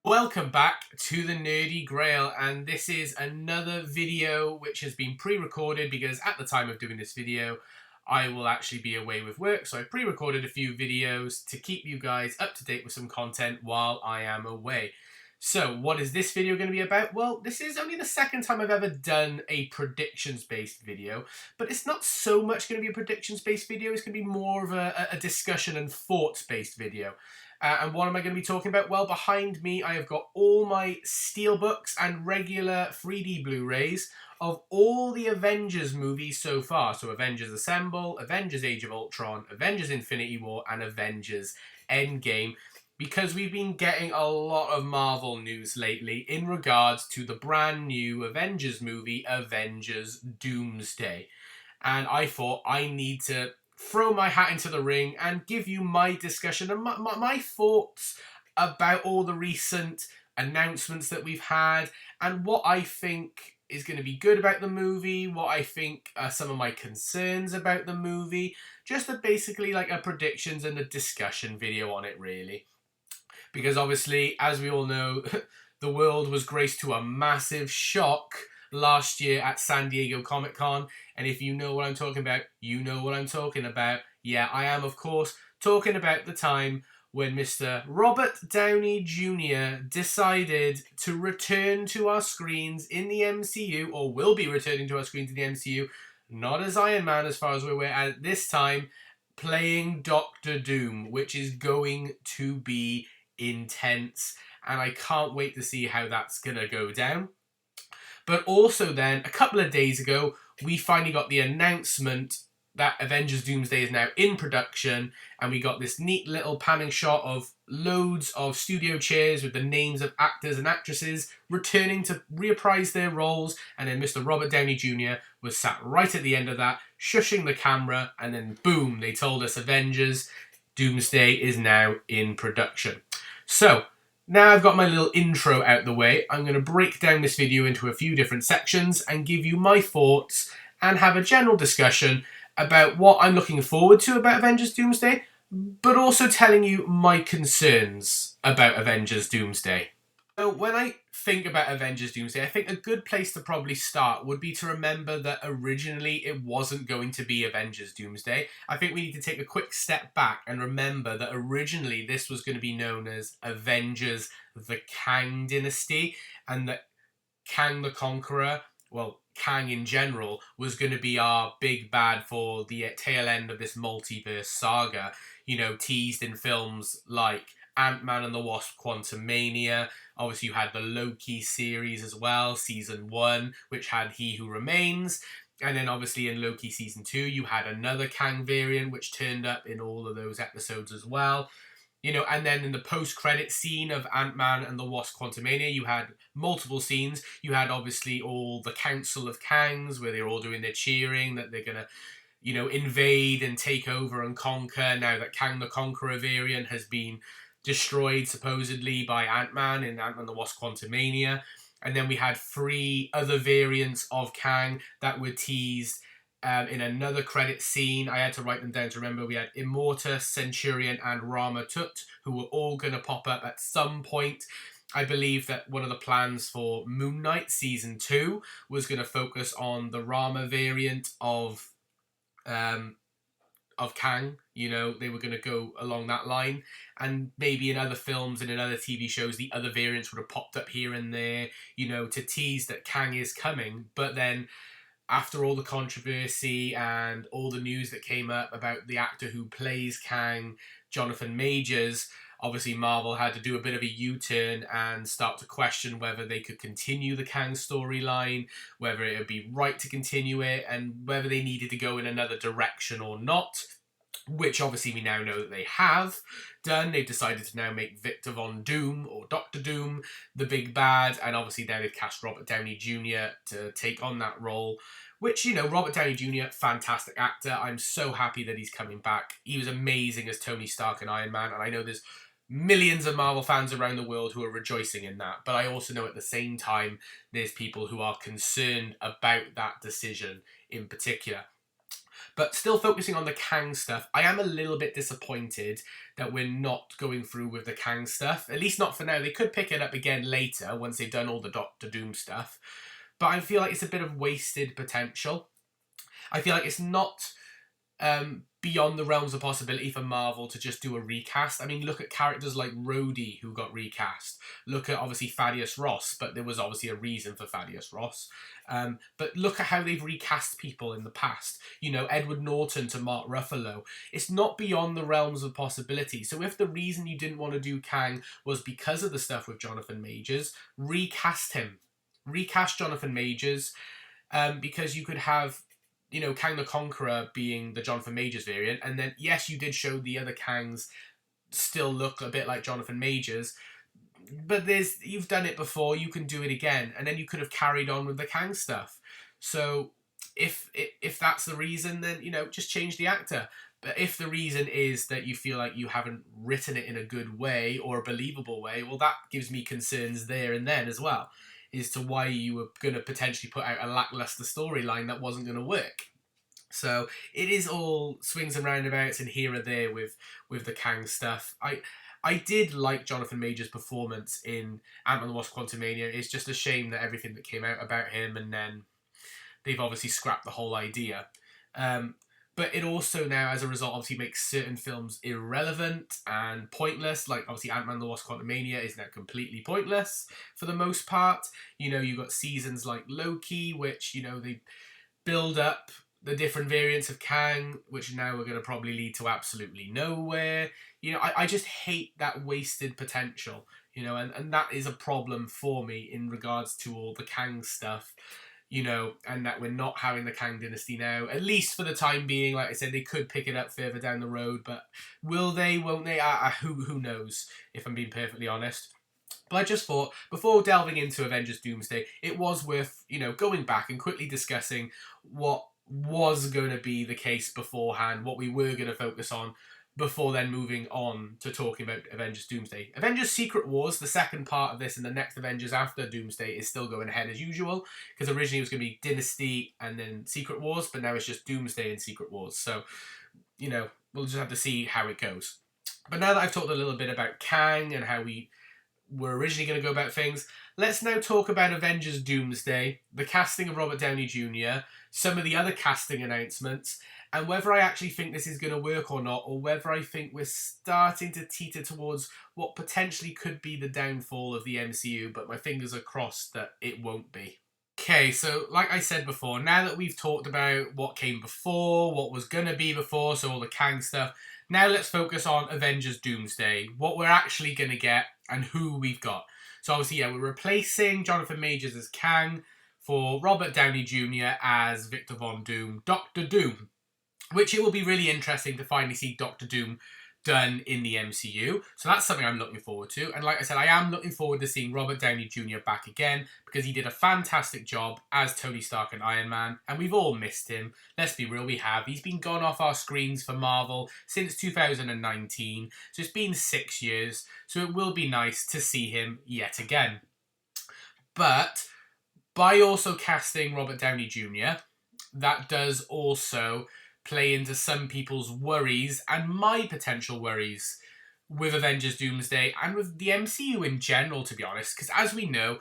Welcome back to the Nerdy Grail, and this is another video which has been pre-recorded because at the time of doing this video I will actually be away with work, so I pre-recorded a few videos to keep you guys up to date with some content while I am away. So what is this video going to be about? Well, this is only the second time I've ever done a predictions-based video, but it's not so much going to be a predictions-based video, it's going to be more of a discussion and thoughts-based video. And what am I going to be talking about? Well, behind me I have got all my steelbooks and regular 3D Blu-rays of all the Avengers movies so far. So Avengers Assemble, Avengers Age of Ultron, Avengers Infinity War, and Avengers Endgame. Because we've been getting a lot of Marvel news lately in regards to the brand new Avengers movie, Avengers Doomsday. And I thought I need to throw my hat into the ring and give you my discussion and my thoughts about all the recent announcements that we've had and what I think is going to be good about the movie, what I think are some of my concerns about the movie, just basically like a predictions and a discussion video on it really. Because obviously, as we all know, the world was graced to a massive shock last year at San Diego Comic-Con, and if you know what I'm talking about, you know what I'm talking about. Yeah, I am, of course, talking about the time when Mr. Robert Downey Jr. decided to return to our screens in the MCU, or will be returning to our screens in the MCU, not as Iron Man as far as we're aware at this time, playing Doctor Doom, which is going to be intense, and I can't wait to see how that's gonna go down. But also then, a couple of days ago, we finally got the announcement that Avengers Doomsday is now in production, and we got this neat little panning shot of loads of studio chairs with the names of actors and actresses returning to reprise their roles, and then Mr. Robert Downey Jr. was sat right at the end of that, shushing the camera, and then boom, they told us Avengers Doomsday is now in production. So, now I've got my little intro out the way, I'm going to break down this video into a few different sections and give you my thoughts and have a general discussion about what I'm looking forward to about Avengers Doomsday, but also telling you my concerns about Avengers Doomsday. So when I think about Avengers Doomsday, I think a good place to probably start would be to remember that originally it wasn't going to be Avengers Doomsday. I think we need to take a quick step back and remember that originally this was going to be known as Avengers the Kang Dynasty, and that Kang the Conqueror, well, Kang in general, was going to be our big bad for the tail end of this multiverse saga, you know, teased in films like Ant-Man and the Wasp Quantumania. Obviously, you had the Loki series as well, season 1, which had He Who Remains. And then obviously in Loki season 2, you had another Kang variant, which turned up in all of those episodes as well. You know, and then in the post-credit scene of Ant-Man and the Wasp Quantumania, you had multiple scenes. You had obviously all the Council of Kangs, where they're all doing their cheering, that they're going to, you know, invade and take over and conquer, now that Kang the Conqueror variant has been destroyed supposedly by Ant-Man in Ant-Man the Wasp Quantumania. And then we had 3 other variants of Kang that were teased in another credit scene. I had to write them down to remember. We had Immortus, Centurion, and Rama Tut, who were all going to pop up at some point. I believe that one of the plans for Moon Knight Season 2 was going to focus on the Rama variant of Kang. You know, they were going to go along that line. And maybe in other films and in other TV shows, the other variants would have popped up here and there, you know, to tease that Kang is coming. But then, after all the controversy and all the news that came up about the actor who plays Kang, Jonathan Majors, obviously Marvel had to do a bit of a U-turn and start to question whether they could continue the Kang storyline, whether it would be right to continue it, and whether they needed to go in another direction or not, which obviously we now know that they have done. They've decided to now make Victor Von Doom, or Doctor Doom, the big bad, and obviously now they've cast Robert Downey Jr. to take on that role, which, you know, Robert Downey Jr., fantastic actor. I'm so happy that he's coming back. He was amazing as Tony Stark and Iron Man, and I know there's millions of Marvel fans around the world who are rejoicing in that, but I also know at the same time there's people who are concerned about that decision in particular. But still focusing on the Kang stuff, I am a little bit disappointed that we're not going through with the Kang stuff. At least not for now. They could pick it up again later once they've done all the Doctor Doom stuff. But I feel like it's a bit of wasted potential. I feel like it's not beyond the realms of possibility for Marvel to just do a recast. I mean, look at characters like Rhodey, who got recast. Look at, obviously, Thaddeus Ross, but there was obviously a reason for Thaddeus Ross. But look at how they've recast people in the past. You know, Edward Norton to Mark Ruffalo. It's not beyond the realms of possibility. So if the reason you didn't want to do Kang was because of the stuff with Jonathan Majors, recast him. Recast Jonathan Majors, because you could have, you know, Kang the Conqueror being the Jonathan Majors variant, and then, yes, you did show the other Kangs still look a bit like Jonathan Majors, but you've done it before, you can do it again, and then you could have carried on with the Kang stuff. So if that's the reason, then, you know, just change the actor. But if the reason is that you feel like you haven't written it in a good way or a believable way, well, that gives me concerns there and then as well, as to why you were going to potentially put out a lackluster storyline that wasn't going to work. So it is all swings and roundabouts and here or there with the Kang stuff. I did like Jonathan Majors' performance in Ant-Man and the Wasp: Quantumania. It's just a shame that everything that came out about him, and then they've obviously scrapped the whole idea. But it also now, as a result, obviously makes certain films irrelevant and pointless. Like, obviously, Ant-Man and the Wasp: Quantumania is now completely pointless for the most part. You know, you've got seasons like Loki, which, you know, they build up the different variants of Kang, which now are going to probably lead to absolutely nowhere. You know, I just hate that wasted potential, you know, and that is a problem for me in regards to all the Kang stuff. You know, and that we're not having the Kang Dynasty now, at least for the time being. Like I said, they could pick it up further down the road, but will they, won't they? Who knows, if I'm being perfectly honest. But I just thought, before delving into Avengers Doomsday, it was worth, you know, going back and quickly discussing what was going to be the case beforehand, what we were going to focus on, before then moving on to talking about Avengers Doomsday. Avengers Secret Wars, the second part of this, and the next Avengers after Doomsday is still going ahead as usual, because originally it was going to be Dynasty and then Secret Wars, but now it's just Doomsday and Secret Wars. So, you know, we'll just have to see how it goes. But now that I've talked a little bit about Kang and how we were originally going to go about things, let's now talk about Avengers Doomsday, the casting of Robert Downey Jr., some of the other casting announcements, and whether I actually think this is going to work or not, or whether I think we're starting to teeter towards what potentially could be the downfall of the MCU, but my fingers are crossed that it won't be. Okay, so like I said before, now that we've talked about what came before, what was going to be before, so all the Kang stuff, now let's focus on Avengers Doomsday, what we're actually going to get and who we've got. So obviously, yeah, we're replacing Jonathan Majors as Kang for Robert Downey Jr. as Victor Von Doom, Doctor Doom, which it will be really interesting to finally see Doctor Doom done in the MCU. So that's something I'm looking forward to. And like I said, I am looking forward to seeing Robert Downey Jr. back again, because he did a fantastic job as Tony Stark and Iron Man, and we've all missed him. Let's be real, we have. He's been gone off our screens for Marvel since 2019, so it's been 6 years, so it will be nice to see him yet again. But by also casting Robert Downey Jr., that does also play into some people's worries and my potential worries with Avengers Doomsday and with the MCU in general, to be honest. Because as we know,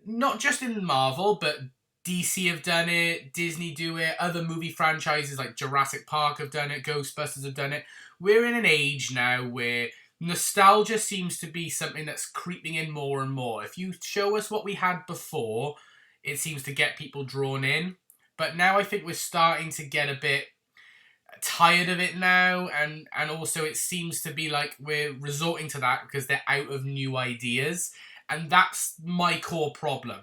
not just in Marvel, but DC have done it, Disney do it, other movie franchises like Jurassic Park have done it, Ghostbusters have done it. We're in an age now where nostalgia seems to be something that's creeping in more and more. If you show us what we had before, it seems to get people drawn in. But now I think we're starting to get a bit tired of it now, and also it seems to be like we're resorting to that because they're out of new ideas, and that's my core problem.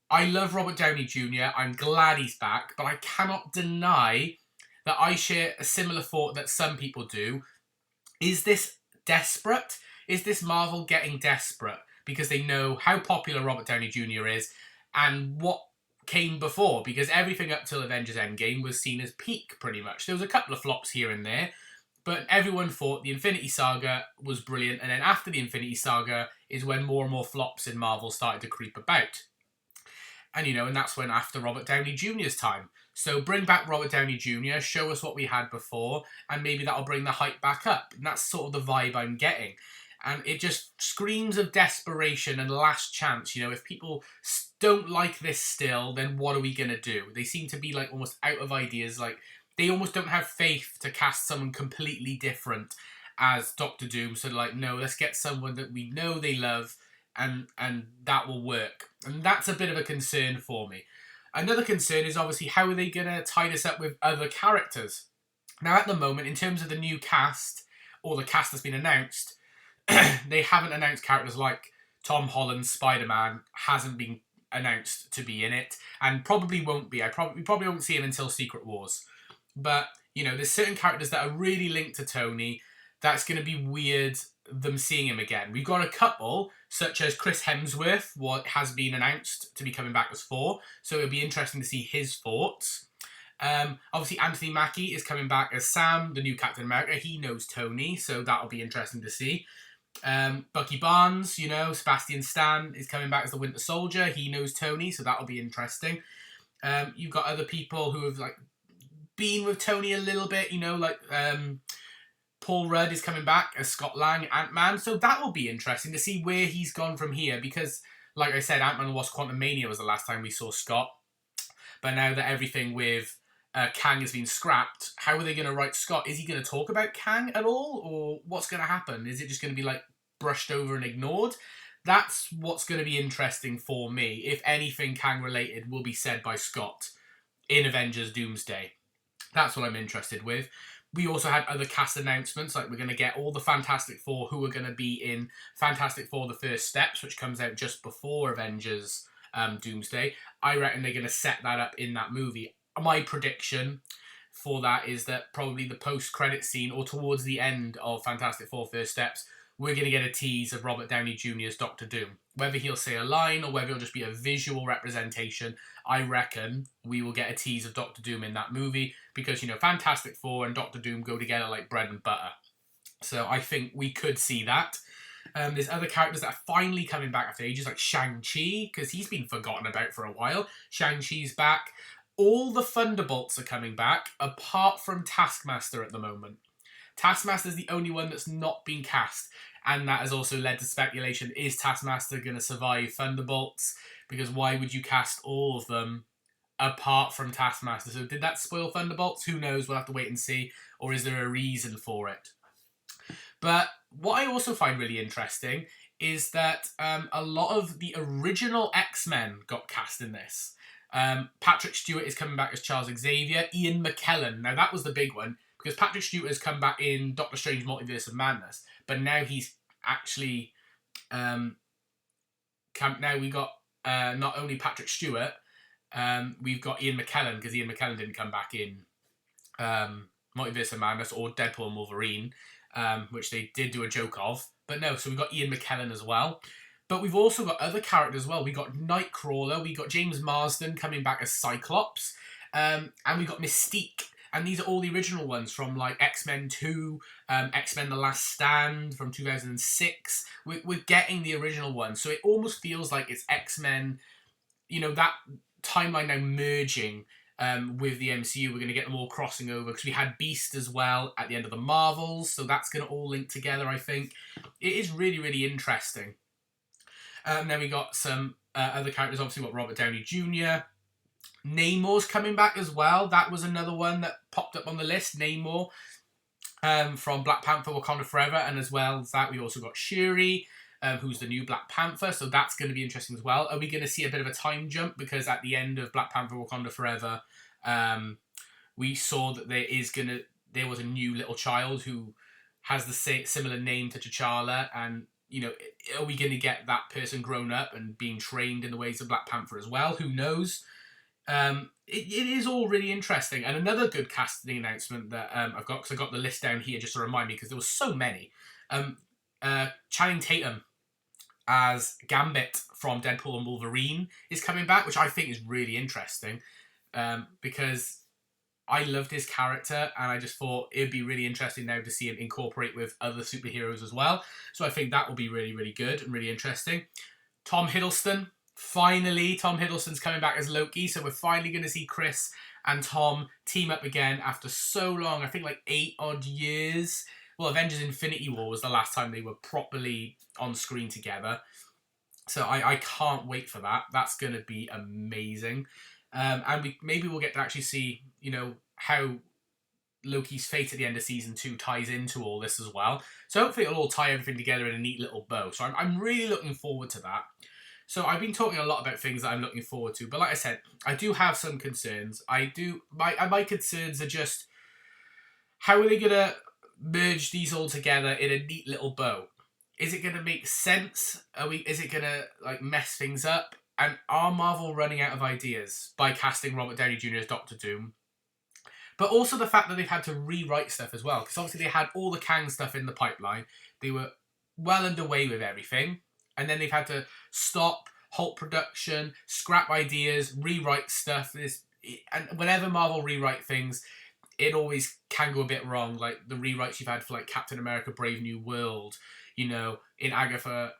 I love Robert Downey Jr. I'm glad he's back, but I cannot deny that I share a similar thought that some people do. Is this desperate? Is this Marvel getting desperate because they know how popular Robert Downey Jr. is and what came before? Because everything up till Avengers Endgame was seen as peak, pretty much. There was a couple of flops here and there, but everyone thought the Infinity Saga was brilliant, and then after the Infinity Saga is when more and more flops in Marvel started to creep about. And, and that's when after Robert Downey Jr.'s time. So bring back Robert Downey Jr., show us what we had before, and maybe that'll bring the hype back up. And that's sort of the vibe I'm getting. And it just screams of desperation and last chance. If people don't like this still, then what are we going to do? They seem to be like almost out of ideas. Like they almost don't have faith to cast someone completely different as Doctor Doom. So they're like, no, let's get someone that we know they love and that will work. And that's a bit of a concern for me. Another concern is obviously how are they going to tie this up with other characters? Now at the moment, in terms of the new cast, or the cast that's been announced, they haven't announced characters like Tom Holland's Spider-Man hasn't been announced to be in it, and probably won't be. We probably won't see him until Secret Wars. But, there's certain characters that are really linked to Tony that's going to be weird them seeing him again. We've got a couple, such as Chris Hemsworth, what has been announced to be coming back as Thor, so it'll be interesting to see his thoughts. Obviously, Anthony Mackie is coming back as Sam, the new Captain America. He knows Tony, so that'll be interesting to see. Bucky Barnes, Sebastian Stan is coming back as the Winter Soldier. He knows Tony, so that'll be interesting. You've got other people who have been with Tony a little bit, Paul Rudd is coming back as Scott Lang, Ant-Man, so that will be interesting to see where he's gone from here, because, like I said, Ant-Man and the Wasp: Quantumania was the last time we saw Scott, but now that everything with Kang has been scrapped, how are they going to write Scott? Is he going to talk about Kang at all, or what's going to happen? Is it just going to be brushed over and ignored? That's what's going to be interesting for me. If anything Kang related will be said by Scott in Avengers Doomsday. That's what I'm interested with. We also had other cast announcements, we're going to get all the Fantastic Four who are going to be in Fantastic Four: The First Steps, which comes out just before Avengers Doomsday. I reckon they're going to set that up in that movie. My prediction for that is that probably the post-credit scene, or towards the end of Fantastic Four: First Steps, we're going to get a tease of Robert Downey Jr.'s Doctor Doom. Whether he'll say a line or whether it'll just be a visual representation, I reckon we will get a tease of Doctor Doom in that movie, because, Fantastic Four and Doctor Doom go together like bread and butter. So I think we could see that. There's other characters that are finally coming back after ages, like Shang-Chi, because he's been forgotten about for a while. Shang-Chi's back. All the Thunderbolts are coming back, apart from Taskmaster at the moment. Taskmaster's the only one that's not been cast, and that has also led to speculation, is Taskmaster going to survive Thunderbolts? Because why would you cast all of them apart from Taskmaster? So did that spoil Thunderbolts? Who knows, we'll have to wait and see, or is there a reason for it? But what I also find really interesting is that a lot of the original X-Men got cast in this. Patrick Stewart is coming back as Charles Xavier. Ian McKellen, now that was the big one, because Patrick Stewart has come back in Doctor Strange Multiverse of Madness, but now he's actually now we got not only Patrick Stewart, we've got Ian McKellen, because Ian McKellen didn't come back in Multiverse of Madness or Deadpool and Wolverine, which they did do a joke of, but no, so we've got Ian McKellen as well. But we've also got other characters as well. We got Nightcrawler, we got James Marsden coming back as Cyclops, and we got Mystique. And these are all the original ones from X-Men 2, X-Men The Last Stand from 2006. We're getting the original ones. So it almost feels like it's X-Men, that timeline now merging with the MCU. We're going to get them all crossing over, because we had Beast as well at the end of the Marvels. So that's going to all link together, I think. It is really, really interesting. Then we got some other characters. Obviously, we've got Robert Downey Jr., Namor's coming back as well. That was another one that popped up on the list. Namor from Black Panther: Wakanda Forever. And as well as that, we also got Shuri, who's the new Black Panther. So that's going to be interesting as well. Are we going to see a bit of a time jump? Because at the end of Black Panther: Wakanda Forever, we saw that there was a new little child who has the similar name to T'Challa. And, are we going to get that person grown up and being trained in the ways of Black Panther as well? Who knows? It is all really interesting. And another good casting announcement that I've got, because I got the list down here just to remind me, because there was so many. Channing Tatum as Gambit from Deadpool and Wolverine is coming back, which I think is really interesting, because I loved his character, and I just thought it'd be really interesting now to see him incorporate with other superheroes as well. So I think that will be really, really good and really interesting. Tom Hiddleston finally, Tom Hiddleston's coming back as Loki, so we're finally going to see Chris and Tom team up again after so long. I think like 8 odd years. Well, Avengers Infinity War was the last time they were properly on screen together. So I can't wait for that. That's going to be amazing. And maybe we'll get to actually see, you know, how Loki's fate at the end of season 2 ties into all this as well. So hopefully it'll all tie everything together in a neat little bow. So I'm really looking forward to that. So I've been talking a lot about things that I'm looking forward to, but like I said, I do have some concerns. My concerns are just, how are they gonna merge these all together in a neat little bow? Is it gonna make sense? Is it gonna like mess things up? And are Marvel running out of ideas by casting Robert Downey Jr. as Doctor Doom? But also the fact that they've had to rewrite stuff as well, because obviously they had all the Kang stuff in the pipeline. They were well underway with everything, and then they've had to stop, halt production, scrap ideas, rewrite stuff. And whenever Marvel rewrite things, it always can go a bit wrong. Like the rewrites you've had for like Captain America: Brave New World, you know, in Agatha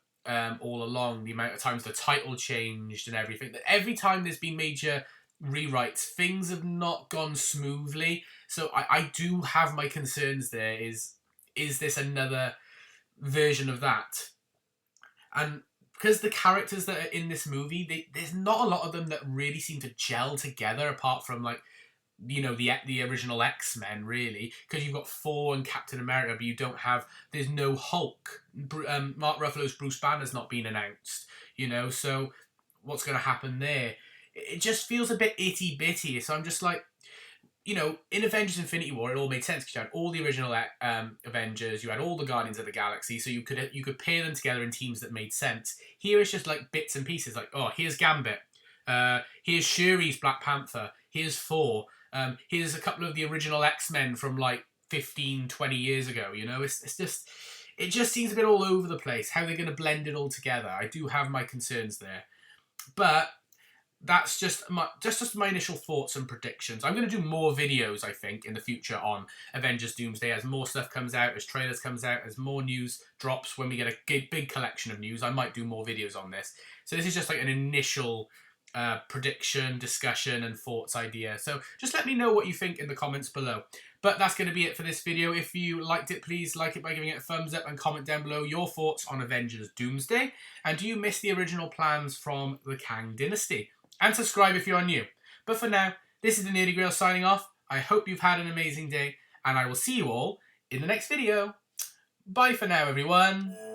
all along, the amount of times the title changed and everything. Every time there's been major rewrites, things have not gone smoothly. So I do have my concerns there. Is this another version of that? And because the characters that are in this movie, there's not a lot of them that really seem to gel together, apart from like, you know, the original X-Men, really, because you've got Thor and Captain America, but you don't have, there's no Hulk. Mark Ruffalo's Bruce Banner's not been announced, you know, so what's going to happen there? It just feels a bit itty-bitty, so I'm just like, you know, in Avengers Infinity War, it all made sense because you had all the original Avengers, you had all the Guardians of the Galaxy, so you could pair them together in teams that made sense. Here it's just like bits and pieces, like, oh, here's Gambit, here's Shuri's Black Panther, here's Thor, here's a couple of the original X-Men from like 15, 20 years ago, you know? It's just, it just seems a bit all over the place, how they're going to blend it all together. I do have my concerns there. But that's just my initial thoughts and predictions. I'm going to do more videos, I think, in the future on Avengers Doomsday. As more stuff comes out, as trailers comes out, as more news drops, when we get a big collection of news, I might do more videos on this. So this is just like an initial prediction, discussion, and thoughts idea. So just let me know what you think in the comments below. But that's going to be it for this video. If you liked it, please like it by giving it a thumbs up and comment down below your thoughts on Avengers Doomsday. And do you miss the original plans from the Kang Dynasty? And subscribe if you're new. But for now, this is the Nerdy Grail signing off. I hope you've had an amazing day, and I will see you all in the next video. Bye for now, everyone.